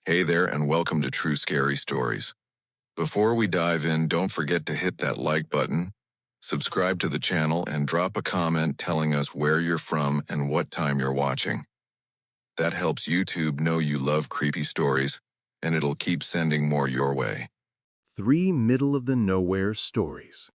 Hey there, and welcome to True Scary Stories. Before we dive in, don't forget to hit that like button, subscribe to the channel, and drop a comment telling us where you're from and what time you're watching. That helps YouTube know you love creepy stories, and it'll keep sending more your way. 3 Middle of the Nowhere Stories.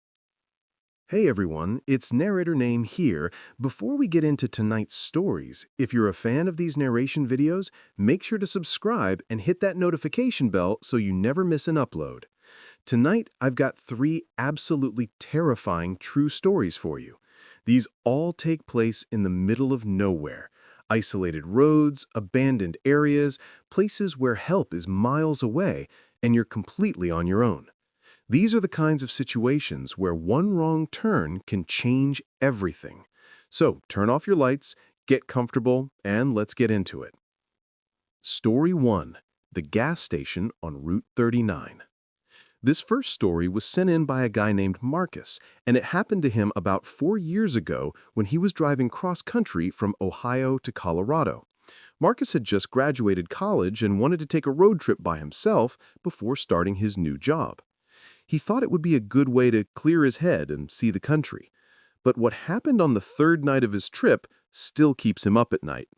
Hey everyone, it's Narrator Name here. Before we get into tonight's stories, if you're a fan of these narration videos, make sure to subscribe and hit that notification bell so you never miss an upload. Tonight, I've got 3 absolutely terrifying true stories for you. These all take place in the middle of nowhere. Isolated roads, abandoned areas, places where help is miles away, and you're completely on your own. These are the kinds of situations where one wrong turn can change everything. So turn off your lights, get comfortable, and let's get into it. Story 1. The Gas Station on Route 39. This first story was sent in by a guy named Marcus, and it happened to him about 4 years ago when he was driving cross-country from Ohio to Colorado. Marcus had just graduated college and wanted to take a road trip by himself before starting his new job. He thought it would be a good way to clear his head and see the country. But what happened on the third night of his trip still keeps him up at night.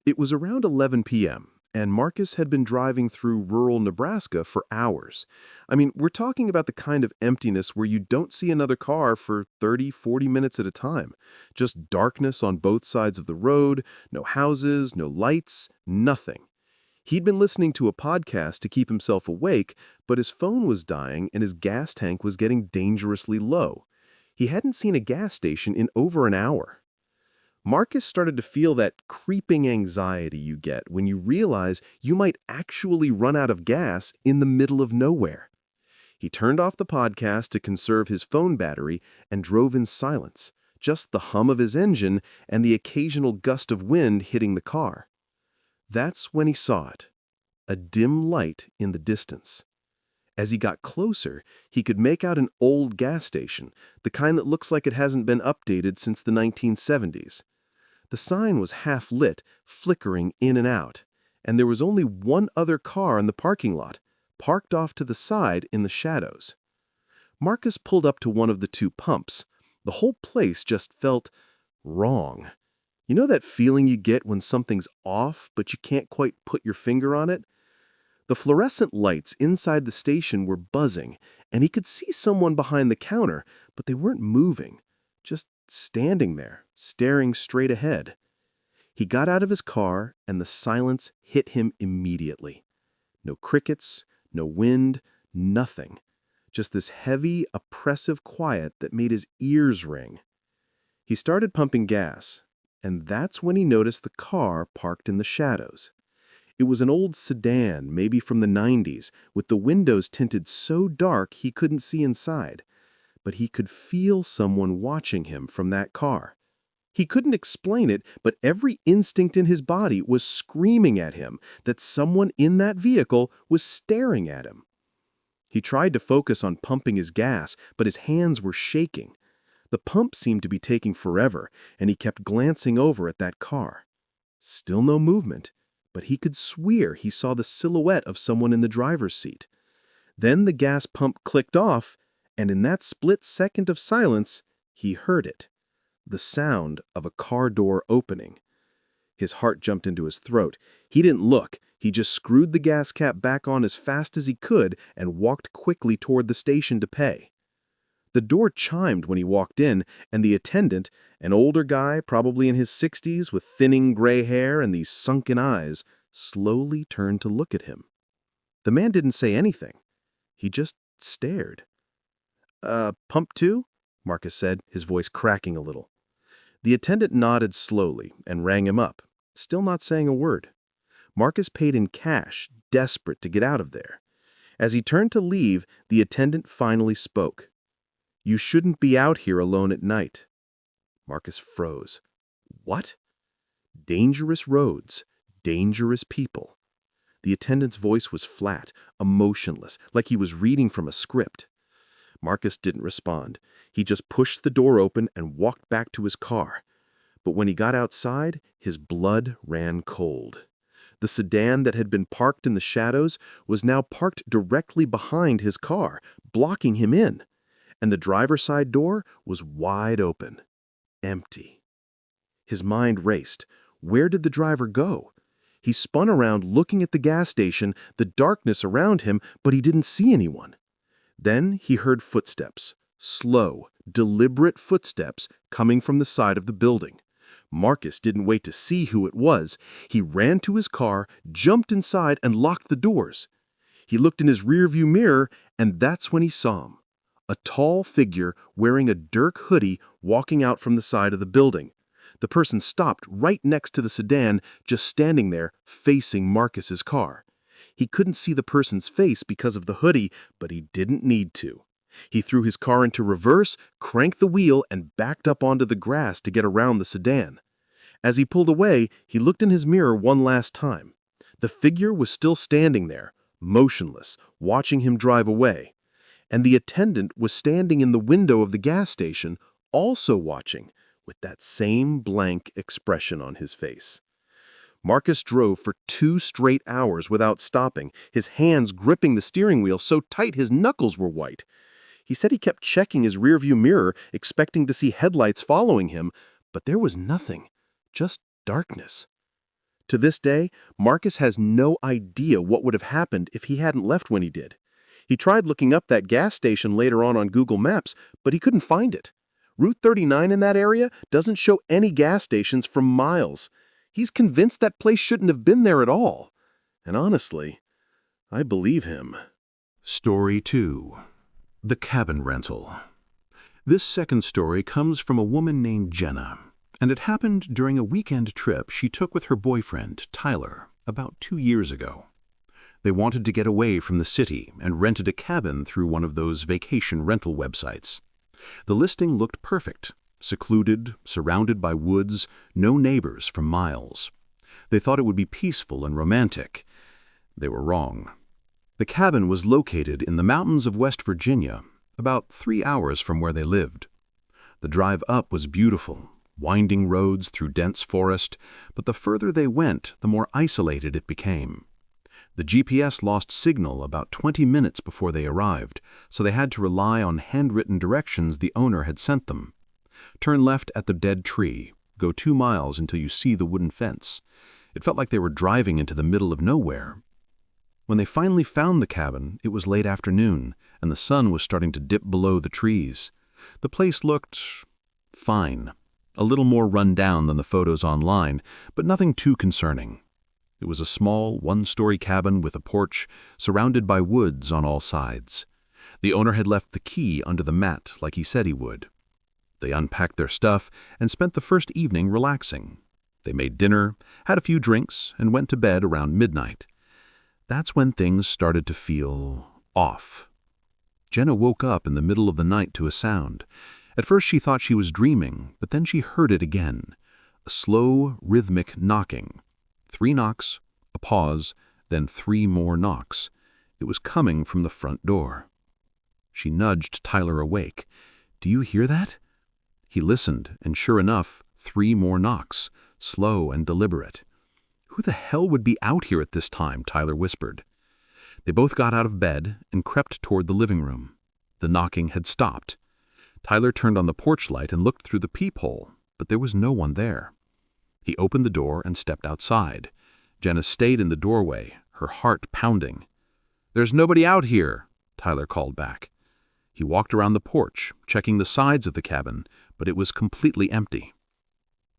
It was around 11 p.m., and Marcus had been driving through rural Nebraska for hours. I mean, we're talking about the kind of emptiness where you don't see another car for 30, 40 minutes at a time. Just darkness on both sides of the road, no houses, no lights, nothing. He'd been listening to a podcast to keep himself awake, but his phone was dying and his gas tank was getting dangerously low. He hadn't seen a gas station in over an hour. Marcus started to feel that creeping anxiety you get when you realize you might actually run out of gas in the middle of nowhere. He turned off the podcast to conserve his phone battery and drove in silence, just the hum of his engine and the occasional gust of wind hitting the car. That's when he saw it, a dim light in the distance. As he got closer, he could make out an old gas station, the kind that looks like it hasn't been updated since the 1970s. The sign was half lit, flickering in and out, and there was only one other car in the parking lot, parked off to the side in the shadows. Marcus pulled up to one of the 2 pumps. The whole place just felt wrong. You know that feeling you get when something's off, but you can't quite put your finger on it? The fluorescent lights inside the station were buzzing, and he could see someone behind the counter, but they weren't moving, just standing there, staring straight ahead. He got out of his car, and the silence hit him immediately. No crickets, no wind, nothing. Just this heavy, oppressive quiet that made his ears ring. He started pumping gas, and that's when he noticed the car parked in the shadows. It was an old sedan, maybe from the 90s, with the windows tinted so dark he couldn't see inside. But he could feel someone watching him from that car. He couldn't explain it, but every instinct in his body was screaming at him that someone in that vehicle was staring at him. He tried to focus on pumping his gas, but his hands were shaking. The pump seemed to be taking forever, and he kept glancing over at that car. Still no movement, but he could swear he saw the silhouette of someone in the driver's seat. Then the gas pump clicked off, and in that split second of silence, he heard it. The sound of a car door opening. His heart jumped into his throat. He didn't look. He just screwed the gas cap back on as fast as he could and walked quickly toward the station to pay. The door chimed when he walked in, and the attendant, an older guy probably in his 60s with thinning gray hair and these sunken eyes, slowly turned to look at him. The man didn't say anything. He just stared. Pump 2? Marcus said, his voice cracking a little. The attendant nodded slowly and rang him up, still not saying a word. Marcus paid in cash, desperate to get out of there. As he turned to leave, the attendant finally spoke. "You shouldn't be out here alone at night." Marcus froze. What? Dangerous roads, dangerous people. The attendant's voice was flat, emotionless, like he was reading from a script. Marcus didn't respond. He just pushed the door open and walked back to his car. But when he got outside, his blood ran cold. The sedan that had been parked in the shadows was now parked directly behind his car, blocking him in. And the driver's side door was wide open, empty. His mind raced. Where did the driver go? He spun around looking at the gas station, the darkness around him, but he didn't see anyone. Then he heard footsteps, slow, deliberate footsteps coming from the side of the building. Marcus didn't wait to see who it was. He ran to his car, jumped inside, and locked the doors. He looked in his rearview mirror, and that's when he saw him. A tall figure wearing a Dirk hoodie walking out from the side of the building. The person stopped right next to the sedan, just standing there, facing Marcus's car. He couldn't see the person's face because of the hoodie, but he didn't need to. He threw his car into reverse, cranked the wheel, and backed up onto the grass to get around the sedan. As he pulled away, he looked in his mirror one last time. The figure was still standing there, motionless, watching him drive away. And the attendant was standing in the window of the gas station, also watching, with that same blank expression on his face. Marcus drove for 2 straight hours without stopping, his hands gripping the steering wheel so tight his knuckles were white. He said he kept checking his rearview mirror, expecting to see headlights following him, but there was nothing, just darkness. To this day, Marcus has no idea what would have happened if he hadn't left when he did. He tried looking up that gas station later on Google Maps, but he couldn't find it. Route 39 in that area doesn't show any gas stations for miles. He's convinced that place shouldn't have been there at all. And honestly, I believe him. Story 2. The Cabin Rental. This second story comes from a woman named Jenna, and it happened during a weekend trip she took with her boyfriend, Tyler, about 2 years ago. They wanted to get away from the city and rented a cabin through one of those vacation rental websites. The listing looked perfect, secluded, surrounded by woods, no neighbors for miles. They thought it would be peaceful and romantic. They were wrong. The cabin was located in the mountains of West Virginia, about 3 hours from where they lived. The drive up was beautiful, winding roads through dense forest, but the further they went, the more isolated it became. The GPS lost signal about 20 minutes before they arrived, so they had to rely on handwritten directions the owner had sent them. Turn left at the dead tree. Go 2 miles until you see the wooden fence. It felt like they were driving into the middle of nowhere. When they finally found the cabin, it was late afternoon, and the sun was starting to dip below the trees. The place looked fine, a little more run down than the photos online, but nothing too concerning. It was a small, 1-story cabin with a porch, surrounded by woods on all sides. The owner had left the key under the mat like he said he would. They unpacked their stuff and spent the first evening relaxing. They made dinner, had a few drinks, and went to bed around midnight. That's when things started to feel off. Jenna woke up in the middle of the night to a sound. At first she thought she was dreaming, but then she heard it again. A slow, rhythmic knocking. 3 knocks, a pause, then 3 more knocks. It was coming from the front door. She nudged Tyler awake. "Do you hear that?" He listened, and sure enough, 3 more knocks, slow and deliberate. "Who the hell would be out here at this time?" Tyler whispered. They both got out of bed and crept toward the living room. The knocking had stopped. Tyler turned on the porch light and looked through the peephole, but there was no one there. He opened the door and stepped outside. Jenna stayed in the doorway, her heart pounding. "There's nobody out here," Tyler called back. He walked around the porch, checking the sides of the cabin, but it was completely empty.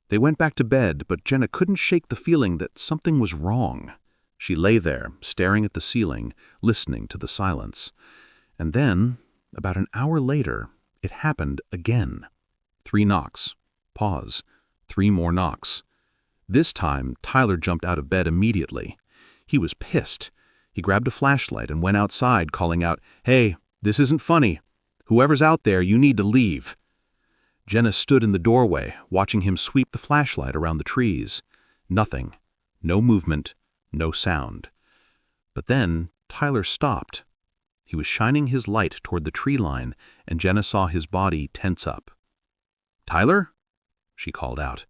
They went back to bed, but Jenna couldn't shake the feeling that something was wrong. She lay there, staring at the ceiling, listening to the silence. And then, about an hour later, it happened again. 3 knocks, pause, 3 more knocks. This time, Tyler jumped out of bed immediately. He was pissed. He grabbed a flashlight and went outside, calling out, "Hey, this isn't funny. Whoever's out there, you need to leave." Jenna stood in the doorway, watching him sweep the flashlight around the trees. Nothing. No movement. No sound. But then, Tyler stopped. He was shining his light toward the tree line, and Jenna saw his body tense up. "Tyler?" she called out.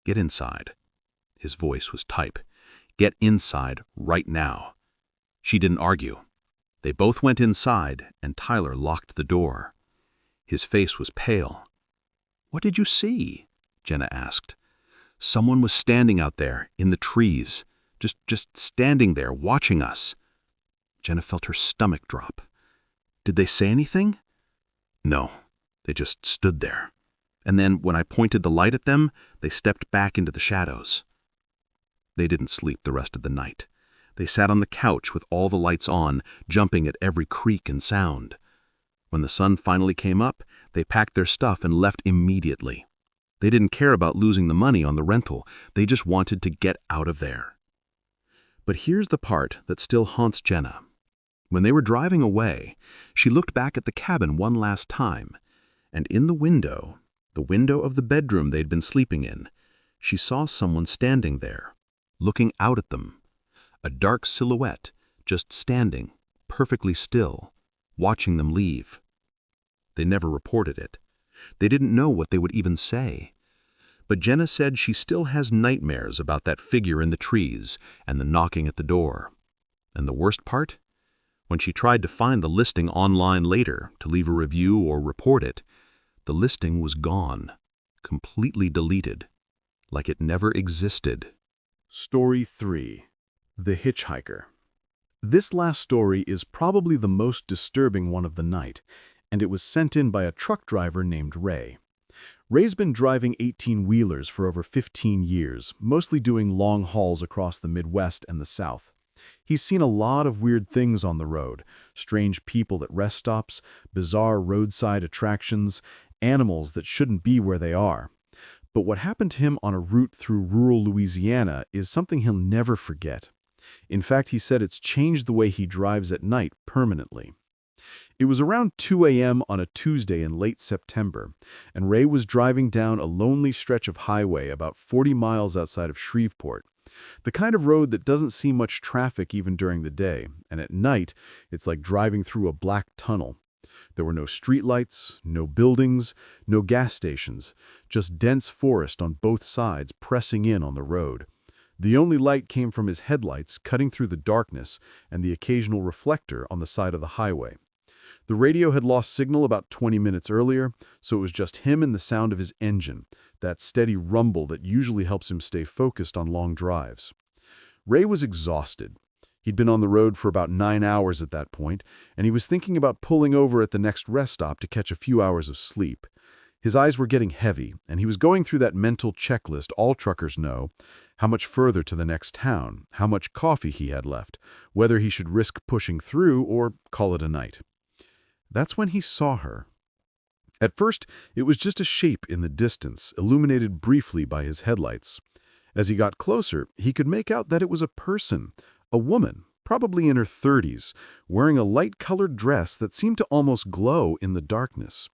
"Get inside." His voice was tight. Get inside right now." She didn't argue. They both went inside, and Tyler locked the door. His face was pale. "What did you see?" Jenna asked. "Someone was standing out there, in the trees. Just standing there, watching us." Jenna felt her stomach drop. "Did they say anything?" "No, they just stood there. And then, when I pointed the light at them, they stepped back into the shadows." They didn't sleep the rest of the night. They sat on the couch with all the lights on, jumping at every creak and sound. When the sun finally came up, they packed their stuff and left immediately. They didn't care about losing the money on the rental. They just wanted to get out of there. But here's the part that still haunts Jenna. When they were driving away, she looked back at the cabin one last time, and in the window of the bedroom they'd been sleeping in, she saw someone standing there, looking out at them. A dark silhouette, just standing, perfectly still, watching them leave. They never reported it. They didn't know what they would even say. But Jenna said she still has nightmares about that figure in the trees and the knocking at the door. And the worst part? When she tried to find the listing online later to leave a review or report it, the listing was gone, completely deleted, like it never existed. Story 3. The Hitchhiker. This last story is probably the most disturbing one of the night, and it was sent in by a truck driver named Ray. Ray's been driving 18-wheelers for over 15 years, mostly doing long hauls across the Midwest and the South. He's seen a lot of weird things on the road: strange people at rest stops, bizarre roadside attractions, animals that shouldn't be where they are. But what happened to him on a route through rural Louisiana is something he'll never forget. In fact, he said it's changed the way he drives at night permanently. It was around 2 a.m. on a Tuesday in late September, and Ray was driving down a lonely stretch of highway about 40 miles outside of Shreveport. The kind of road that doesn't see much traffic even during the day, and at night, it's like driving through a black tunnel. There were no streetlights, no buildings, no gas stations, just dense forest on both sides pressing in on the road. The only light came from his headlights cutting through the darkness and the occasional reflector on the side of the highway. The radio had lost signal about 20 minutes earlier, so it was just him and the sound of his engine, that steady rumble that usually helps him stay focused on long drives. Ray was exhausted. He'd been on the road for about 9 hours at that point, and he was thinking about pulling over at the next rest stop to catch a few hours of sleep. His eyes were getting heavy, and he was going through that mental checklist all truckers know: how much further to the next town, how much coffee he had left, whether he should risk pushing through or call it a night. That's when he saw her. At first, it was just a shape in the distance, illuminated briefly by his headlights. As he got closer, he could make out that it was a person, a woman, probably in her 30s, wearing a light-colored dress that seemed to almost glow in the darkness.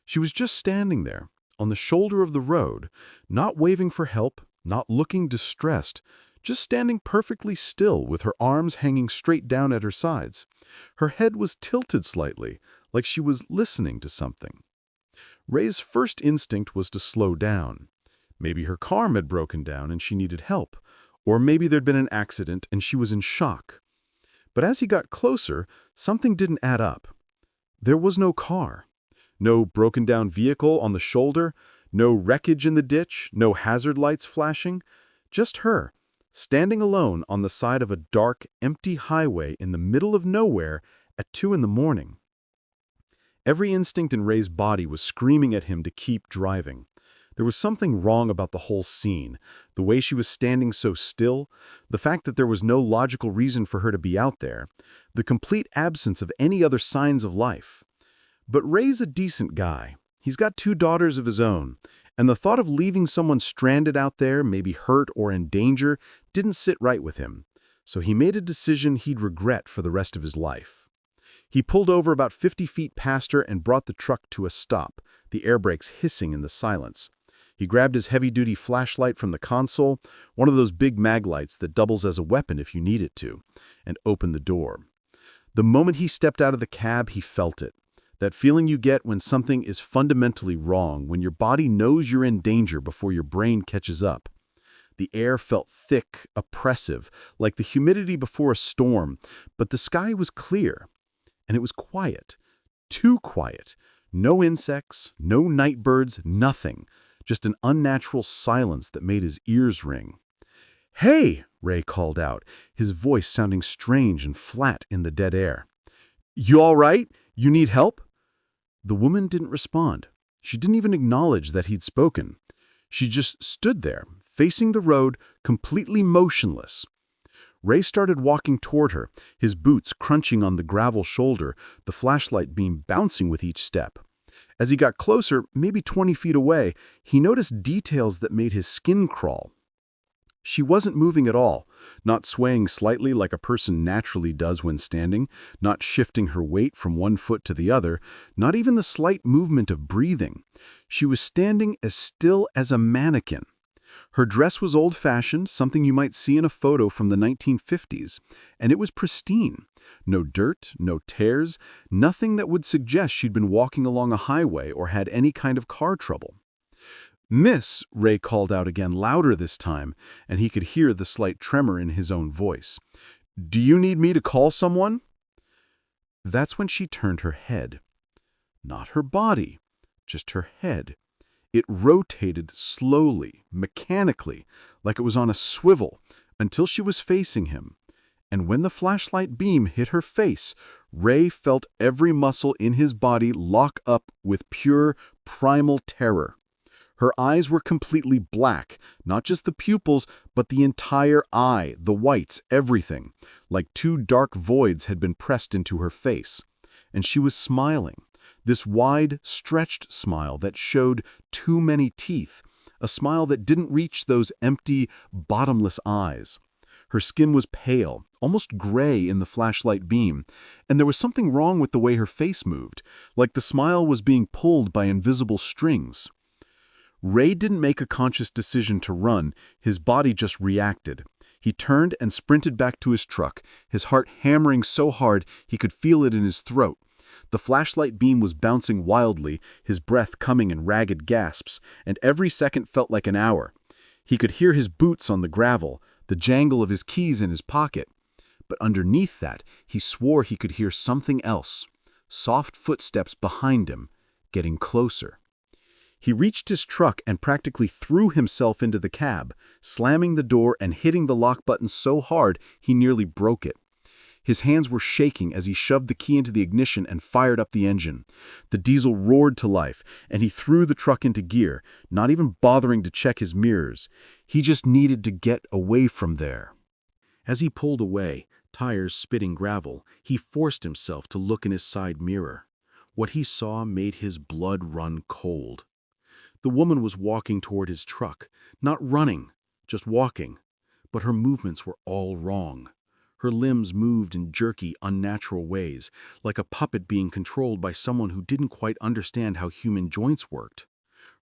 She was just standing there, on the shoulder of the road, not waving for help, not looking distressed, just standing perfectly still with her arms hanging straight down at her sides. Her head was tilted slightly, like she was listening to something. Ray's first instinct was to slow down. Maybe her car had broken down and she needed help, or maybe there'd been an accident and she was in shock. But as he got closer, something didn't add up. There was no car, no broken-down vehicle on the shoulder, no wreckage in the ditch, no hazard lights flashing, just her, standing alone on the side of a dark, empty highway in the middle of nowhere at 2 in the morning. Every instinct in Ray's body was screaming at him to keep driving. There was something wrong about the whole scene, the way she was standing so still, the fact that there was no logical reason for her to be out there, the complete absence of any other signs of life. But Ray's a decent guy. He's got 2 daughters of his own, and the thought of leaving someone stranded out there, maybe hurt or in danger, didn't sit right with him. So he made a decision he'd regret for the rest of his life. He pulled over about 50 feet past her and brought the truck to a stop, the air brakes hissing in the silence. He grabbed his heavy-duty flashlight from the console, one of those big mag lights that doubles as a weapon if you need it to, and opened the door. The moment he stepped out of the cab, he felt it. That feeling you get when something is fundamentally wrong, when your body knows you're in danger before your brain catches up. The air felt thick, oppressive, like the humidity before a storm, but the sky was clear, and it was quiet. Too quiet. No insects, no night birds, nothing. Just an unnatural silence that made his ears ring. "Hey!" Ray called out, his voice sounding strange and flat in the dead air. "You all right? You need help?" The woman didn't respond. She didn't even acknowledge that he'd spoken. She just stood there, facing the road, completely motionless. Ray started walking toward her, his boots crunching on the gravel shoulder, the flashlight beam bouncing with each step. As he got closer, maybe 20 feet away, he noticed details that made his skin crawl. She wasn't moving at all, not swaying slightly like a person naturally does when standing, not shifting her weight from one foot to the other, not even the slight movement of breathing. She was standing as still as a mannequin. Her dress was old-fashioned, something you might see in a photo from the 1950s, and it was pristine. No dirt, no tears, nothing that would suggest she'd been walking along a highway or had any kind of car trouble. "Miss," Ray called out again, louder this time, and he could hear the slight tremor in his own voice. "Do you need me to call someone?" That's when she turned her head. Not her body, just her head. It rotated slowly, mechanically, like it was on a swivel, until she was facing him. And when the flashlight beam hit her face, Ray felt every muscle in his body lock up with pure, primal terror. Her eyes were completely black, not just the pupils, but the entire eye, the whites, everything, like two dark voids had been pressed into her face. And she was smiling, this wide, stretched smile that showed too many teeth, a smile that didn't reach those empty, bottomless eyes. Her skin was pale, almost gray in the flashlight beam, and there was something wrong with the way her face moved, like the smile was being pulled by invisible strings. Ray didn't make a conscious decision to run, his body just reacted. He turned and sprinted back to his truck, his heart hammering so hard he could feel it in his throat. The flashlight beam was bouncing wildly, his breath coming in ragged gasps, and every second felt like an hour. He could hear his boots on the gravel, the jangle of his keys in his pocket. But underneath that, he swore he could hear something else, soft footsteps behind him, getting closer. He reached his truck and practically threw himself into the cab, slamming the door and hitting the lock button so hard he nearly broke it. His hands were shaking as he shoved the key into the ignition and fired up the engine. The diesel roared to life, and he threw the truck into gear, not even bothering to check his mirrors. He just needed to get away from there. As he pulled away, tires spitting gravel, he forced himself to look in his side mirror. What he saw made his blood run cold. The woman was walking toward his truck, not running, just walking. But her movements were all wrong. Her limbs moved in jerky, unnatural ways, like a puppet being controlled by someone who didn't quite understand how human joints worked.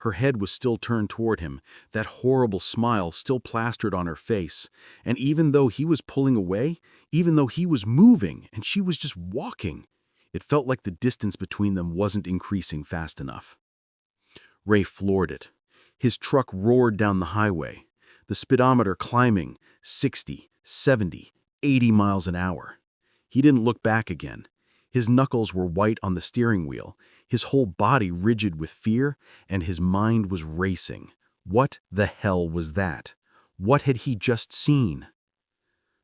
Her head was still turned toward him, that horrible smile still plastered on her face. And even though he was pulling away, even though he was moving and she was just walking, it felt like the distance between them wasn't increasing fast enough. Ray floored it. His truck roared down the highway, the speedometer climbing 60, 70, 80 miles an hour. He didn't look back again. His knuckles were white on the steering wheel, his whole body rigid with fear, and his mind was racing. What the hell was that? What had he just seen?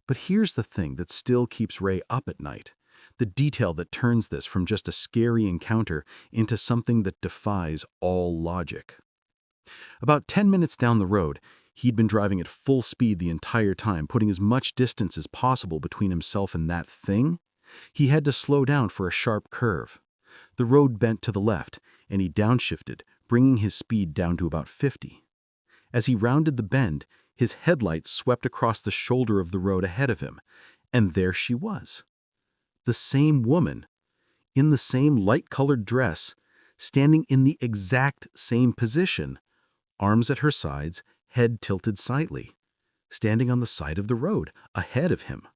But here's the thing that still keeps Ray up at night. The detail that turns this from just a scary encounter into something that defies all logic. About 10 minutes down the road, he'd been driving at full speed the entire time, putting as much distance as possible between himself and that thing. He had to slow down for a sharp curve. The road bent to the left, and he downshifted, bringing his speed down to about 50. As he rounded the bend, his headlights swept across the shoulder of the road ahead of him, and there she was. The same woman, in the same light-colored dress, standing in the exact same position, arms at her sides, head tilted slightly, standing on the side of the road, ahead of him.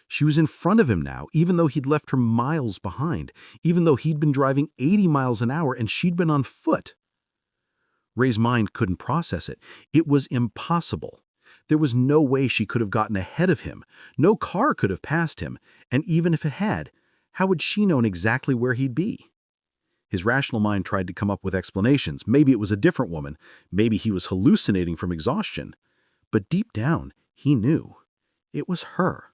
She was in front of him now, even though he'd left her miles behind, even though he'd been driving 80 miles an hour and she'd been on foot. Ray's mind couldn't process it. It was impossible. There was no way she could have gotten ahead of him. No car could have passed him, and even if it had, how would she known exactly where he'd be? His rational mind tried to come up with explanations. Maybe it was a different woman. Maybe he was hallucinating from exhaustion. But deep down, he knew. It was her.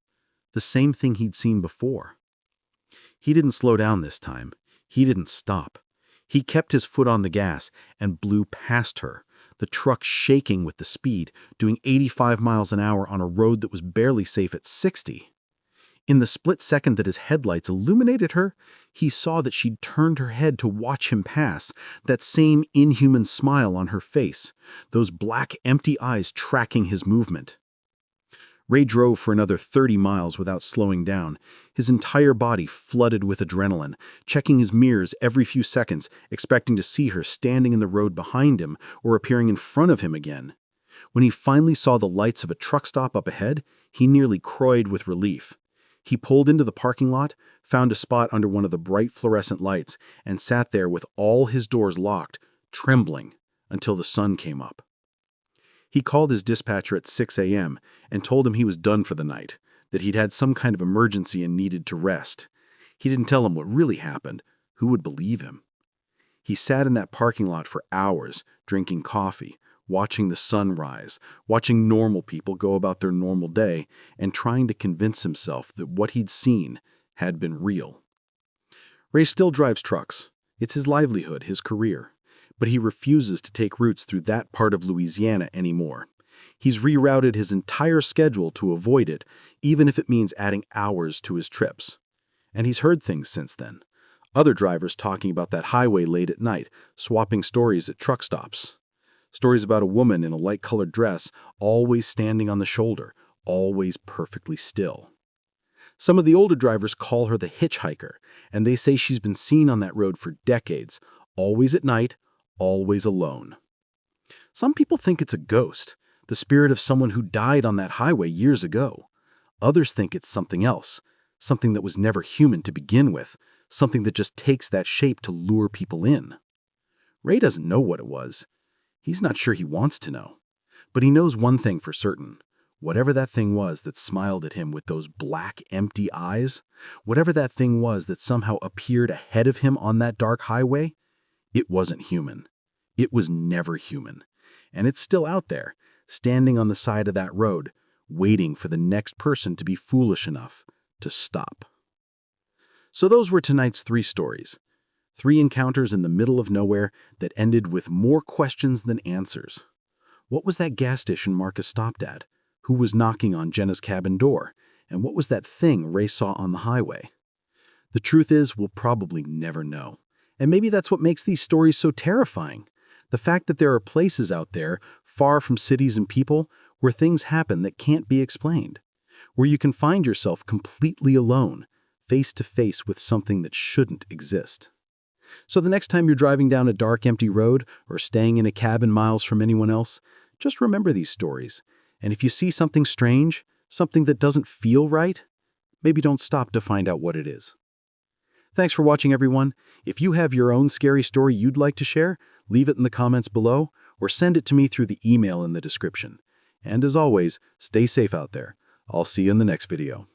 The same thing he'd seen before. He didn't slow down this time. He didn't stop. He kept his foot on the gas and blew past her, the truck shaking with the speed, doing 85 miles an hour on a road that was barely safe at 60. In the split second that his headlights illuminated her, he saw that she'd turned her head to watch him pass, that same inhuman smile on her face, those black, empty eyes tracking his movement. Ray drove for another 30 miles without slowing down, his entire body flooded with adrenaline, checking his mirrors every few seconds, expecting to see her standing in the road behind him or appearing in front of him again. When he finally saw the lights of a truck stop up ahead, he nearly cried with relief. He pulled into the parking lot, found a spot under one of the bright fluorescent lights, and sat there with all his doors locked, trembling, until the sun came up. He called his dispatcher at 6 a.m. and told him he was done for the night, that he'd had some kind of emergency and needed to rest. He didn't tell him what really happened. Who would believe him? He sat in that parking lot for hours, drinking coffee, watching the sun rise, watching normal people go about their normal day, and trying to convince himself that what he'd seen had been real. Ray still drives trucks. It's his livelihood, his career. But he refuses to take routes through that part of Louisiana anymore. He's rerouted his entire schedule to avoid it, even if it means adding hours to his trips. And he's heard things since then. Other drivers talking about that highway late at night, swapping stories at truck stops. Stories about a woman in a light-colored dress, always standing on the shoulder, always perfectly still. Some of the older drivers call her the hitchhiker, and they say she's been seen on that road for decades, always at night, always alone. Some people think it's a ghost, the spirit of someone who died on that highway years ago. Others think it's something else, something that was never human to begin with, something that just takes that shape to lure people in. Ray doesn't know what it was. He's not sure he wants to know. But he knows one thing for certain. Whatever that thing was that smiled at him with those black, empty eyes, whatever that thing was that somehow appeared ahead of him on that dark highway, it wasn't human. It was never human. And it's still out there, standing on the side of that road, waiting for the next person to be foolish enough to stop. So those were tonight's 3 stories. 3 encounters in the middle of nowhere that ended with more questions than answers. What was that gas station Marcus stopped at? Who was knocking on Jenna's cabin door? And what was that thing Ray saw on the highway? The truth is, we'll probably never know. And maybe that's what makes these stories so terrifying. The fact that there are places out there, far from cities and people, where things happen that can't be explained. Where you can find yourself completely alone, face to face with something that shouldn't exist. So the next time you're driving down a dark, empty road or staying in a cabin miles from anyone else, just remember these stories. And if you see something strange, something that doesn't feel right, maybe don't stop to find out what it is. Thanks for watching, everyone. If you have your own scary story you'd like to share, leave it in the comments below or send it to me through the email in the description. And as always, stay safe out there. I'll see you in the next video.